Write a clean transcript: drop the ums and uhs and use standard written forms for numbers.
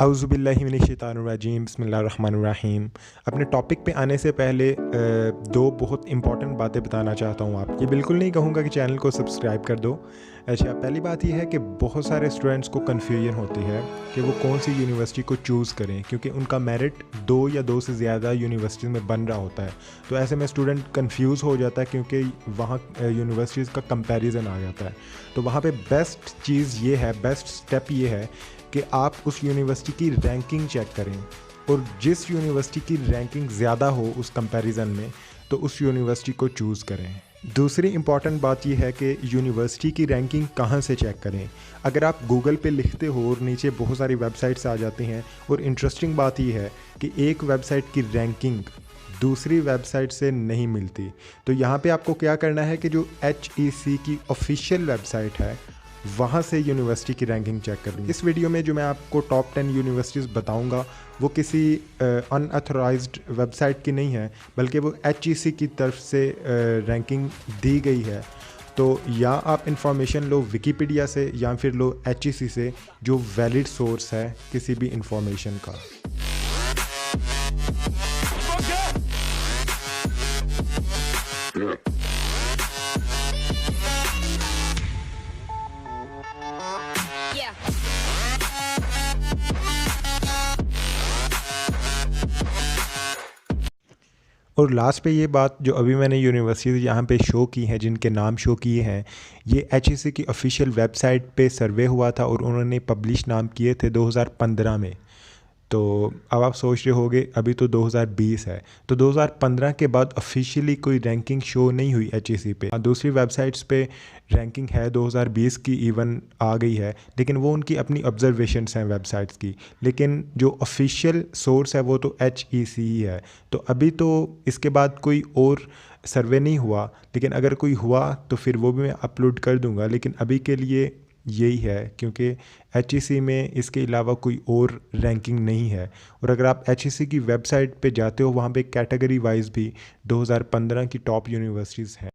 औज़ुबिल्लाहिमिनश्शैतानिर्रजीम बिस्मिल्लाहिर्रहमानिर्रहीम। अपने टॉपिक पे आने से पहले दो बहुत इंपॉर्टेंट बातें बताना चाहता हूँ आपको। ये बिल्कुल नहीं कहूँगा कि चैनल को सब्सक्राइब कर दो। अच्छा, पहली बात यह है कि बहुत सारे स्टूडेंट्स को कन्फ्यूजन होती है कि वो कौन सी यूनिवर्सिटी को चूज़ करें, क्योंकि उनका मेरिट दो या दो से ज़्यादा यूनिवर्सिटी में बन रहा होता है। तो ऐसे में स्टूडेंट कन्फ्यूज़ हो जाता है क्योंकि वहाँ यूनिवर्सिटीज़ का कंपैरिजन आ जाता है। तो वहाँ पे बेस्ट चीज़ ये है, बेस्ट स्टेप ये है कि आप उस यूनिवर्सिटी की रैंकिंग चेक करें, और जिस यूनिवर्सिटी की रैंकिंग ज़्यादा हो उस कंपैरिजन में, तो उस यूनिवर्सिटी को चूज़ करें। दूसरी इम्पॉर्टेंट बात यह है कि यूनिवर्सिटी की रैंकिंग कहाँ से चेक करें। अगर आप गूगल पे लिखते हो और नीचे बहुत सारी वेबसाइट्स आ जाती हैं, और इंटरेस्टिंग बात यह है कि एक वेबसाइट की रैंकिंग दूसरी वेबसाइट से नहीं मिलती। तो यहाँ पे आपको क्या करना है कि जो HEC की ऑफिशियल वेबसाइट है वहाँ से यूनिवर्सिटी की रैंकिंग चेक कर ली। इस वीडियो में जो मैं आपको टॉप 10 यूनिवर्सिटीज़ बताऊंगा वो किसी अनऑथराइज्ड वेबसाइट की नहीं है, बल्कि वो HEC की तरफ से रैंकिंग दी गई है। तो या आप इंफॉर्मेशन लो विकीपीडिया से या फिर लो HEC से, जो वैलिड सोर्स है किसी भी इंफॉर्मेशन का। और लास्ट पे ये बात जो अभी मैंने यूनिवर्सिटीज़ यहाँ पे शो की हैं, जिनके नाम शो किए हैं, ये HEC की ऑफिशियल वेबसाइट पे सर्वे हुआ था और उन्होंने पब्लिश नाम किए थे 2015 में। तो अब आप सोच रहे होगे अभी तो 2020 है, तो 2015 के बाद ऑफिशियली कोई रैंकिंग शो नहीं हुई HEC पे। दूसरी वेबसाइट्स पे रैंकिंग है 2020 की, इवन आ गई है, लेकिन वो उनकी अपनी ऑब्जर्वेशंस हैं वेबसाइट्स की। लेकिन जो ऑफिशियल सोर्स है वो तो HEC ही है। तो अभी तो इसके बाद कोई और सर्वे नहीं हुआ, लेकिन अगर कोई हुआ तो फिर वो भी मैं अपलोड कर दूंगा। लेकिन अभी के लिए यही है, क्योंकि HEC में इसके अलावा कोई और रैंकिंग नहीं है। और अगर आप HEC की वेबसाइट पे जाते हो, वहाँ पे कैटेगरी वाइज भी 2015 की टॉप यूनिवर्सिटीज़ हैं।